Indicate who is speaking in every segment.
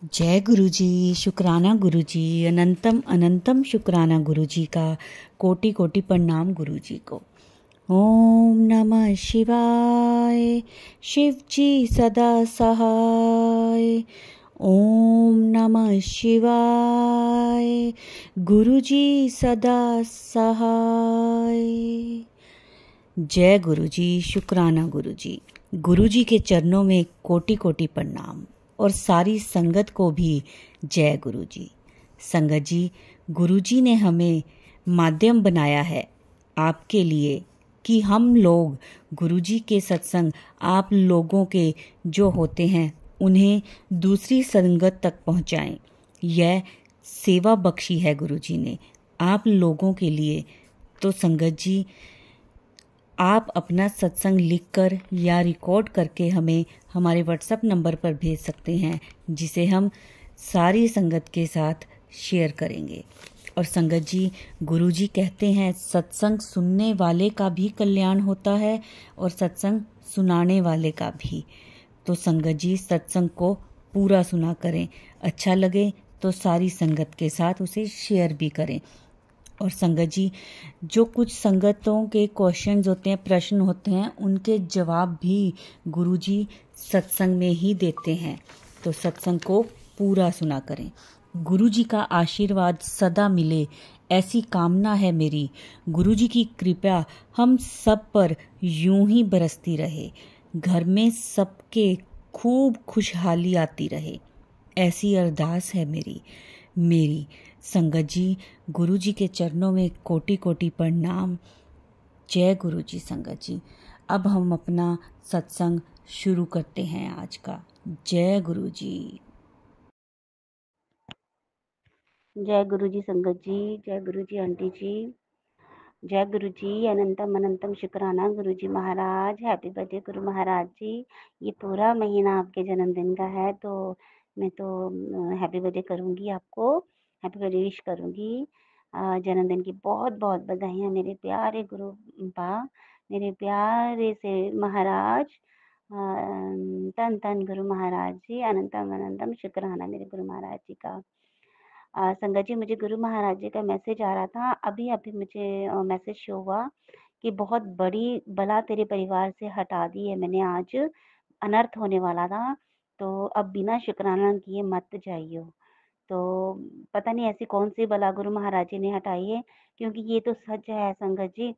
Speaker 1: जय गुरु जी। शुक्राना गुरु जी। अनंतम अनंतम शुक्राना गुरु जी का। कोटि कोटि प्रणाम गुरु जी को। ओम नमः शिवाय। शिव जी सदा सहाय। ओम नमः शिवाय। गुरु जी सदा सहाय। जय गुरु जी। शुक्राना गुरु जी। गुरु जी के चरणों में कोटि कोटि प्रणाम और सारी संगत को भी जय गुरु जी। संगत जी, गुरु जी ने हमें माध्यम बनाया है आपके लिए कि हम लोग गुरु जी के सत्संग आप लोगों के जो होते हैं उन्हें दूसरी संगत तक पहुंचाएं। यह सेवा बख्शी है गुरु जी ने आप लोगों के लिए। तो संगत जी, आप अपना सत्संग लिखकर या रिकॉर्ड करके हमें हमारे व्हाट्सएप नंबर पर भेज सकते हैं, जिसे हम सारी संगत के साथ शेयर करेंगे। और संगत जी, गुरु जी कहते हैं सत्संग सुनने वाले का भी कल्याण होता है और सत्संग सुनाने वाले का भी। तो संगत जी, सत्संग को पूरा सुना करें। अच्छा लगे तो सारी संगत के साथ उसे शेयर भी करें। और संगत जी, जो कुछ संगतों के क्वेश्चंस होते हैं, प्रश्न होते हैं, उनके जवाब भी गुरुजी सत्संग में ही देते हैं। तो सत्संग को पूरा सुना करें। गुरुजी का आशीर्वाद सदा मिले ऐसी कामना है मेरी। गुरुजी की कृपा हम सब पर यूं ही बरसती रहे। घर में सबके खूब खुशहाली आती रहे, ऐसी अरदास है मेरी। संगत जी, गुरु जी के चरणों में कोटि कोटि प्रणाम। जय गुरु जी। संगत जी, अब हम अपना सत्संग शुरू करते हैं आज का। जय गुरु जी।
Speaker 2: जय गुरु जी संगत जी। जय गुरु जी आंटी जी। जय गुरु जी। अनंतम अनंतम शुक्राना गुरु जी महाराज। हैप्पी बर्थडे गुरु महाराज जी। ये पूरा महीना आपके जन्मदिन का है, तो मैं तो हैप्पी बर्थडे करूंगी, आपको हैप्पी बर्थडे विश करूंगी। जन्मदिन की बहुत बहुत बधाइयाँ मेरे प्यारे गुरु बा, मेरे प्यारे से महाराज। तन तन गुरु महाराज जी। अनंतम अनंतम शुक्राना मेरे गुरु महाराज जी का। संगत जी, मुझे गुरु महाराज जी का मैसेज आ रहा था, अभी अभी मुझे मैसेज शो हुआ कि बहुत बड़ी बला तेरे परिवार से हटा दी है मैंने आज। अनर्थ होने वाला था, तो अब बिना शुक्राना किए मत जाइयो। तो पता नहीं ऐसी कौन सी बला गुरु महाराज जी ने हटाई है, क्योंकि ये तो सच है संगत जी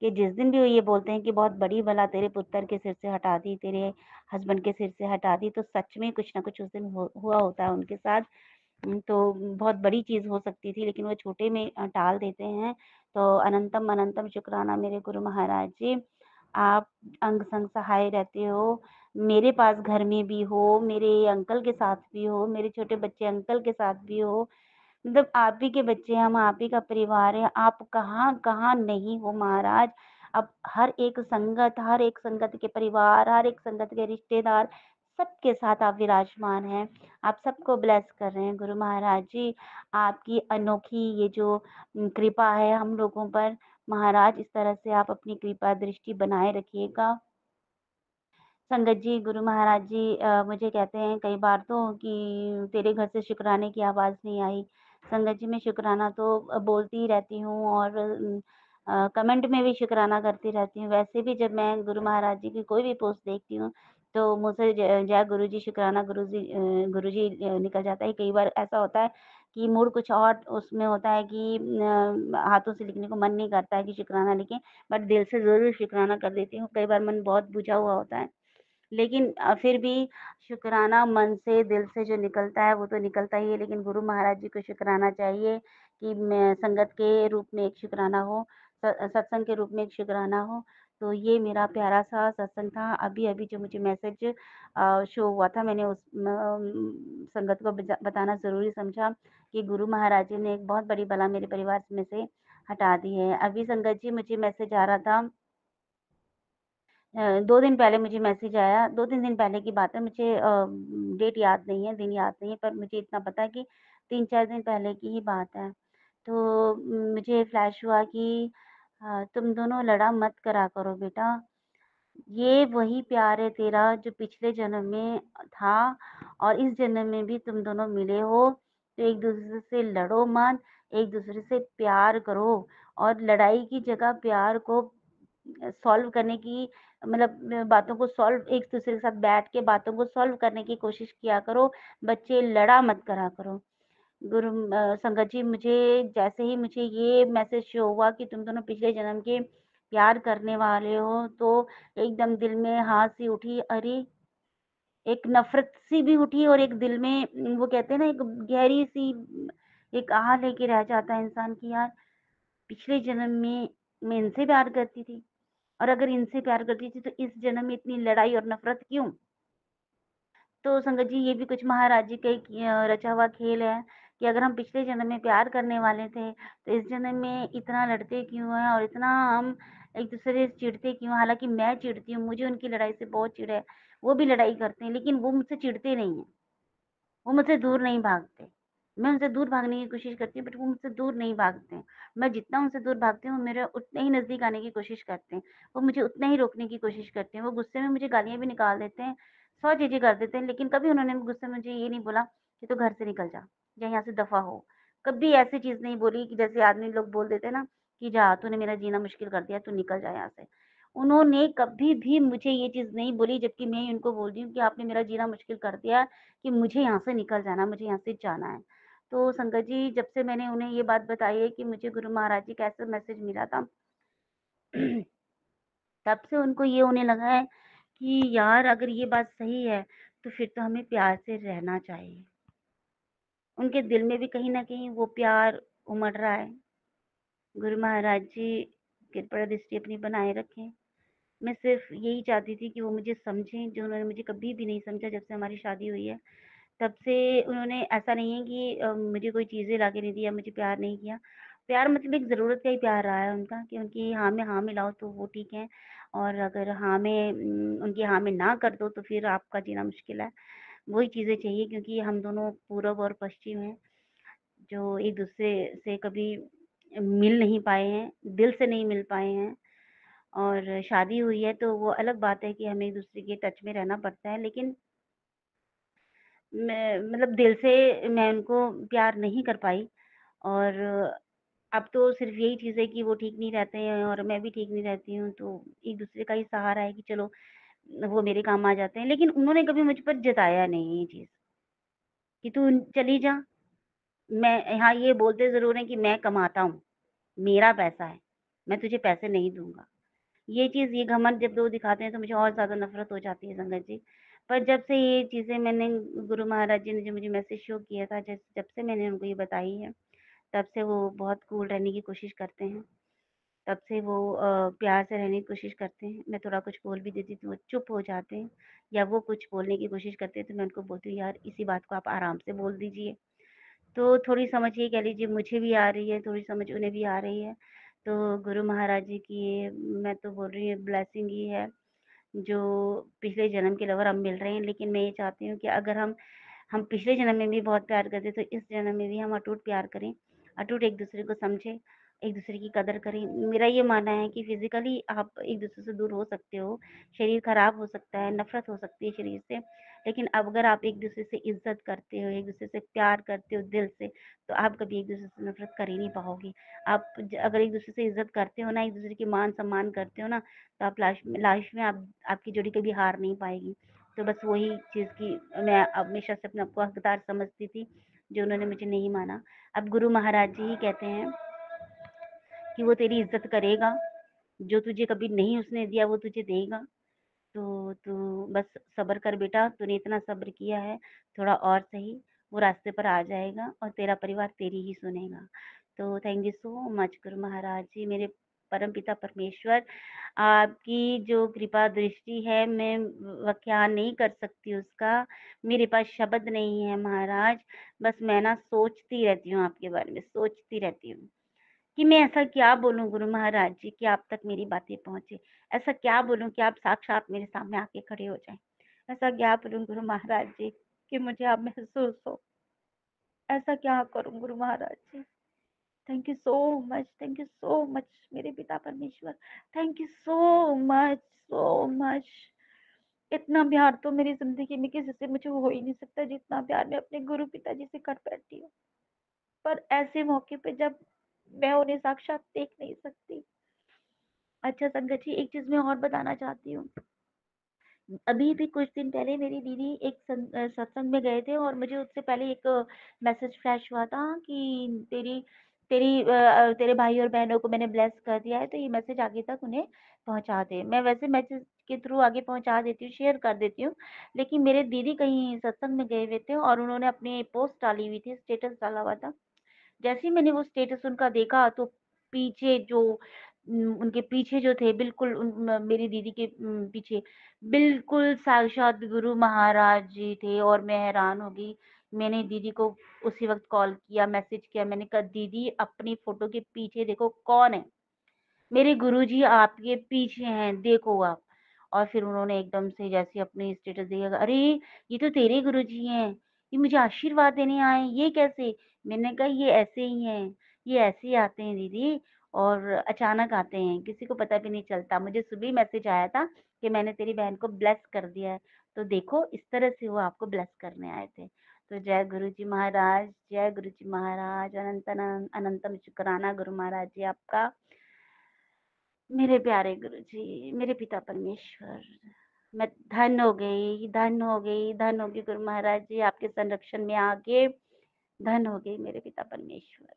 Speaker 2: कि जिस दिन भी वो ये बोलते हैं कि बहुत बड़ी बला तेरे पुत्र के सिर से हटा दी, तेरे हस्बैंड के सिर से हटा दी, तो सच में कुछ ना कुछ उस दिन हुआ होता है उनके साथ। तो बहुत बड़ी चीज़ हो सकती थी, लेकिन वो छोटे में टाल देते हैं। तो अनंतम अनंतम शुक्राना मेरे गुरु महाराज जी। आप अंग संग सहाय रहते हो, मेरे पास घर में भी हो, मेरे अंकल के साथ भी हो, मेरे छोटे बच्चे अंकल के साथ भी हो। मतलब आप ही के बच्चे हैं, हम आप ही का परिवार है, आप कहाँ कहाँ नहीं हो महाराज। अब हर एक संगत के परिवार, हर एक संगत के रिश्तेदार, सबके साथ आप विराजमान हैं। आप सबको ब्लेस कर रहे हैं गुरु महाराज जी। आपकी अनोखी ये जो कृपा है हम लोगों पर महाराज, इस तरह से आप अपनी कृपा दृष्टि बनाए रखिएगा। संगत जी, गुरु महाराज जी मुझे कहते हैं कई बार तो कि तेरे घर से शुक्राने की आवाज़ नहीं आई। संगत जी, मैं शुक्राना तो बोलती ही रहती हूँ और कमेंट में भी शुक्राना करती रहती हूँ। वैसे भी जब मैं गुरु महाराज जी की कोई भी पोस्ट देखती हूँ, तो मुझसे जय गुरु जी, शुक्राना गुरु जी निकल जाता है। कई बार ऐसा होता है कि मूड कुछ और उसमें होता है कि हाथों से लिखने को मन नहीं करता है कि शुक्राना लिखें, बट दिल से ज़रूर शुक्राना कर देती हूँ। कई बार मन बहुत बुझा हुआ होता है, लेकिन फिर भी शुक्राना मन से, दिल से जो निकलता है वो तो निकलता ही है। लेकिन गुरु महाराज जी को शुक्राना चाहिए कि मैं संगत के रूप में एक शुक्राना हो, सत्संग के रूप में एक शुक्राना हो। तो ये मेरा प्यारा सा सत्संग था। अभी अभी जो मुझे मैसेज शो हुआ था, मैंने उस संगत को बताना ज़रूरी समझा कि गुरु महाराज जी ने एक बहुत बड़ी बला मेरे परिवार में से हटा दी है। अभी संगत जी मुझे मैसेज आ रहा था, 2 दिन पहले मुझे मैसेज आया, 2-3 दिन पहले की बात है। मुझे डेट याद नहीं है, दिन याद नहीं है, पर मुझे इतना पता है कि 3-4 दिन पहले की ही बात है। तो मुझे फ्लैश हुआ कि तुम दोनों लड़ा मत करा करो बेटा। ये वही प्यार है तेरा जो पिछले जन्म में था और इस जन्म में भी तुम दोनों मिले हो, तो एक दूसरे से लड़ो मत, एक दूसरे से प्यार करो और लड़ाई की जगह प्यार को सॉल्व करने की मतलब बातों को सॉल्व एक दूसरे के साथ बैठ के बातों को सॉल्व करने की कोशिश किया करो, बच्चे लड़ा मत करा करो। संगत जी, मुझे जैसे ही मुझे ये मैसेज शो हुआ कि तुम दोनों पिछले जन्म के प्यार करने वाले हो, तो एकदम दिल में हाथ सी उठी, अरे एक नफरत सी भी उठी और एक दिल में वो कहते हैं ना एक गहरी सी एक आह लेके रह जाता है इंसान की, यार पिछले जन्म में मैं इनसे प्यार करती थी और अगर इनसे प्यार करती थी तो इस जन्म में इतनी लड़ाई और नफरत क्यों। तो संगत जी, ये भी कुछ महाराज जी का एक रचा हुआ खेल है कि अगर हम पिछले जन्म में प्यार करने वाले थे तो इस जन्म में इतना लड़ते क्यों हैं और इतना हम एक दूसरे से चिढ़ते क्यों। हालांकि मैं चिढ़ती हूँ, मुझे उनकी लड़ाई से बहुत चिढ़ है, वो भी लड़ाई करते हैं लेकिन वो मुझसे चिढ़ते नहीं है, वो मुझसे दूर नहीं भागते। मैं उनसे दूर भागने की कोशिश करती हूँ बट वो मुझसे दूर नहीं भागते हैं। मैं जितना उनसे दूर भागती हूँ, वो मेरे उतने ही नज़दीक आने की कोशिश करते हैं। वो मुझे उतना ही रोकने की कोशिश करते हैं। वो गुस्से में मुझे गालियाँ भी निकाल देते हैं, 100 चीज़ें कर देते हैं, लेकिन कभी उन्होंने गुस्से में मुझे ये नहीं बोला कि तू घर से निकल जा या यहाँ से दफ़ा हो। कभी ऐसी चीज़ नहीं बोली कि जैसे आदमी लोग बोल देते हैं ना कि जा तूने मेरा जीना मुश्किल कर दिया, तू निकल जा यहाँ से। उन्होंने कभी भी मुझे ये चीज़ नहीं बोली, जबकि मैं ही उनको बोल रही हूँ कि आपने मेरा जीना मुश्किल कर दिया कि मुझे यहाँ से निकल जाना, मुझे यहाँ से जाना है। तो संगत जी, जब से मैंने उन्हें ये बात बताई है कि मुझे गुरु महाराज जी का ऐसा मैसेज मिला था, तब से उनको ये होने लगा है कि यार अगर ये बात सही है, तो फिर तो हमें प्यार से रहना चाहिए। उनके दिल में भी कहीं न कहीं वो प्यार उमड़ रहा है। गुरु महाराज जी कृपा दृष्टि अपनी बनाए रखें। मैं सिर्फ़ यही चाहती थी कि वो मुझे समझें, जो उन्होंने मुझे कभी भी नहीं समझा जब से हमारी शादी हुई है। तब से उन्होंने ऐसा नहीं है कि मुझे कोई चीज़ें ला के नहीं दी या मुझे प्यार नहीं किया। प्यार मतलब एक ज़रूरत का ही प्यार रहा है उनका कि उनकी हाँ में हाँ मिलाओ तो वो ठीक है और अगर हाँ में उनकी हाँ में ना कर दो तो फिर आपका जीना मुश्किल है। वही चीज़ें चाहिए क्योंकि हम दोनों पूरब और पश्चिम हैं, जो एक-दूसरे से कभी मिल नहीं पाए हैं, दिल से नहीं मिल पाए हैं और शादी हुई है तो वो अलग बात है कि हमें एक-दूसरे के टच में रहना पड़ता है, लेकिन मैं मतलब दिल से मैं उनको प्यार नहीं कर पाई और अब तो सिर्फ़ यही चीज़ है कि वो ठीक नहीं रहते हैं और मैं भी ठीक नहीं रहती हूँ, तो एक-दूसरे का ही सहारा है कि चलो वो मेरे काम आ जाते हैं। लेकिन उन्होंने कभी मुझ पर जताया नहीं ये चीज़ कि तू चली जा। मैं हाँ, ये बोलते ज़रूर हैं कि मैं कमाता हूँ, मेरा पैसा है, मैं तुझे पैसे नहीं दूँगा। ये चीज़ ये घमंड जब वो दिखाते हैं तो मुझे और ज़्यादा नफ़रत हो जाती है संगत जी। पर जब से ये चीज़ें मैंने गुरु महाराज जी ने जो मुझे मैसेज शो किया था जब से मैंने उनको ये बताई है, तब से वो बहुत कूल रहने की कोशिश करते हैं। तब से वो प्यार से रहने की कोशिश करते हैं। मैं थोड़ा कुछ बोल भी देती तो वो चुप हो जाते हैं या वो कुछ बोलने की कोशिश करते हैं तो मैं उनको बोलती हूँ यार इसी बात को आप आराम से बोल दीजिए। तो थोड़ी समझ ये कह लीजिए मुझे भी आ रही है, थोड़ी समझ उन्हें भी आ रही है। तो गुरु महाराज जी की ये मैं तो बोल रही हूँ ब्लेसिंग ही है, जो पिछले जन्म के लवर अब मिल रहे हैं। लेकिन मैं ये चाहती हूँ कि अगर हम पिछले जन्म में भी बहुत प्यार करते तो इस जन्म में भी हम अटूट प्यार करें, अटूट एक-दूसरे को समझें, एक-दूसरे की कदर करें। मेरा ये मानना है कि फ़िज़िकली आप एक-दूसरे से दूर हो सकते हो, शरीर खराब हो सकता है, नफ़रत हो सकती है शरीर से, लेकिन अब अगर आप एक-दूसरे से इज़्ज़त करते हो, एक-दूसरे से प्यार करते हो दिल से, तो आप कभी एक-दूसरे से नफ़रत कर ही नहीं पाओगे। आप ज अगर एक-दूसरे से इज़्ज़त करते हो ना, एक-दूसरे की मान-सम्मान करते हो ना, तो आप लाइफ़ में आप आपकी जोड़ी कभी हार नहीं पाएगी। तो बस वही चीज़ की मैं हमेशा से अपने आप को हकदार समझती थी, जो उन्होंने मुझे नहीं माना। अब गुरु महाराज जी ही कहते हैं कि वो तेरी इज़्ज़त करेगा, जो तुझे कभी नहीं उसने दिया वो तुझे देगा। तो तू बस सब्र कर बेटा, तूने इतना सब्र किया है, थोड़ा और सही, वो रास्ते पर आ जाएगा और तेरा परिवार तेरी ही सुनेगा। तो थैंक यू सो मच गुरु महाराज जी, मेरे परमपिता परमेश्वर, आपकी जो कृपा दृष्टि है मैं व्याख्यान नहीं कर सकती उसका, मेरे पास शब्द नहीं है महाराज, बस मैं ना सोचती रहती हूँ आपके बारे में, सोचती रहती हूँ। कि मैं ऐसा क्या बोलूँ गुरु महाराज जी कि आप तक मेरी बातें पहुँचे? ऐसा क्या बोलूँ कि आप साक्षात मेरे सामने आके खड़े हो जाएँ? ऐसा क्या बोलूँ गुरु महाराज जी कि मुझे अब महसूस हो? ऐसा क्या करूँ गुरु महाराज जी? Thank you so much, thank you so much मेरे पिता परमेश्वर, thank you so much, so much. इतना प्यार तो मेरी जिंदगी में किसी से मुझे हो ही नहीं सकता जितना प्यार मैं अपने गुरु पिताजी से कर बैठी हूँ। पर ऐसे मौके पे जब मैं उन्हें साक्षात देख नहीं सकती। अच्छा संगत जी, एक चीज मैं और बताना चाहती हूँ। अभी भी कुछ दिन पहले मेरी दीदी एक सत्संग में गए थे और मुझे उससे पहले एक मैसेज फ्लैश हुआ था कि तेरी तेरी तेरे भाई और बहनों को मैंने ब्लेस कर दिया है, तो ये मैसेज आगे तक उन्हें पहुंचा दे। मैं वैसे मैसेज के थ्रू आगे पहुंचा देती हूँ, शेयर कर देती हूँ, लेकिन मेरे दीदी कहीं सत्संग में गए हुए थे और उन्होंने अपनी पोस्ट डाली हुई थी, स्टेटस डाला हुआ था। जैसे ही मैंने वो स्टेटस उनका देखा तो पीछे जो उनके पीछे जो थे बिल्कुल मेरी दीदी के पीछे बिल्कुल साक्षात गुरु महाराज जी थे और मैं हैरान हो गई। मैंने दीदी को उसी वक्त कॉल किया, मैसेज किया, मैंने कहा दीदी अपनी फोटो के पीछे देखो कौन है, मेरे गुरुजी आपके पीछे हैं, देखो आप। और फिर उन्होंने एकदम से जैसे अपनी स्टेटस देखा, अरे ये तो तेरे गुरुजी हैं, ये मुझे आशीर्वाद देने आए, ये कैसे? मैंने कहा ये ऐसे ही हैं, ये ऐसे ही आते हैं दीदी, और अचानक आते हैं, किसी को पता भी नहीं चलता। मुझे सुबह मैसेज आया था कि मैंने तेरी बहन को ब्लेस कर दिया है, तो देखो इस तरह से वो आपको ब्लेस करने आए थे। तो जय गुरु जी महाराज, जय गुरु जी महाराज, अनंत अनंतम शुक्राना गुरु महाराज जी आपका। मेरे प्यारे गुरु जी, मेरे पिता परमेश्वर, मैं धन हो गई, धन हो गई, धन हो गई गुरु महाराज जी, आपके संरक्षण में आके धन हो गई मेरे पिता परमेश्वर।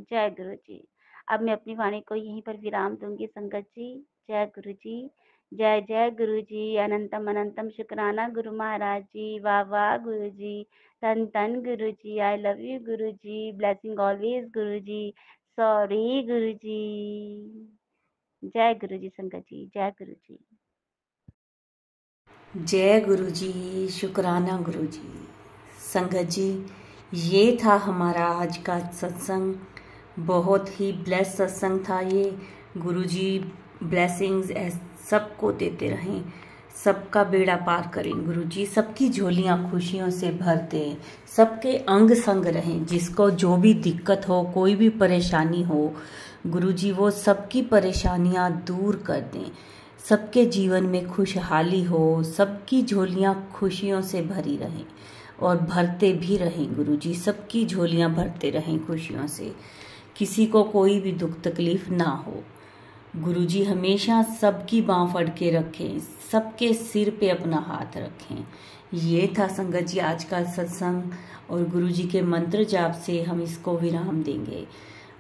Speaker 2: जय गुरु जी। अब मैं अपनी वाणी को यहीं पर विराम दूंगी संगत जी। जय गुरु जी, जय जय गुरु जी, अनंतम अनंतम शुक्राना गुरु महाराज जी, वाह वाह गुरु जी, तन तन गुरु जी, I love you Guru ji, blessing always Guru ji, sorry गुरु जी। जय गुरु जी संगत जी, जय गुरु जी।
Speaker 1: जय गुरु जी, शुक्राना गुरु जी। संगत जी, ये था हमारा आज का सत्संग। बहुत ही ब्लेस सत्संग था ये। गुरु जी ब्लेसिंग्स सबको देते रहें, सबका बेड़ा पार करें गुरु जी, सबकी झोलियां खुशियों से भर दें, सबके अंग संग रहें। जिसको जो भी दिक्कत हो, कोई भी परेशानी हो, गुरु जी वो सबकी परेशानियां दूर कर दें, सबके जीवन में खुशहाली हो, सबकी झोलियां खुशियों से भरी रहें और भरते भी रहें गुरु जी, सबकी झोलियां भरते रहें खुशियों से, किसी को कोई भी दुख तकलीफ ना हो। गुरु जी हमेशा सबकी बाँह फड़ के रखें, सबके सिर पे अपना हाथ रखें। ये था संगत जी आज का सत्संग, और गुरु जी के मंत्र जाप से हम इसको विराम देंगे।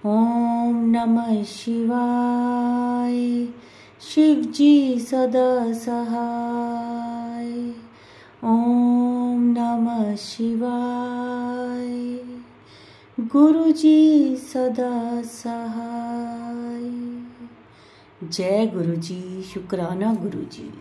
Speaker 1: ओम नमः शिवाय, शिव जी सदा सहाय। ओम नमः शिवाय, गुरु जी सदा सहाय। जय गुरु जी, शुक्राना गुरु जी।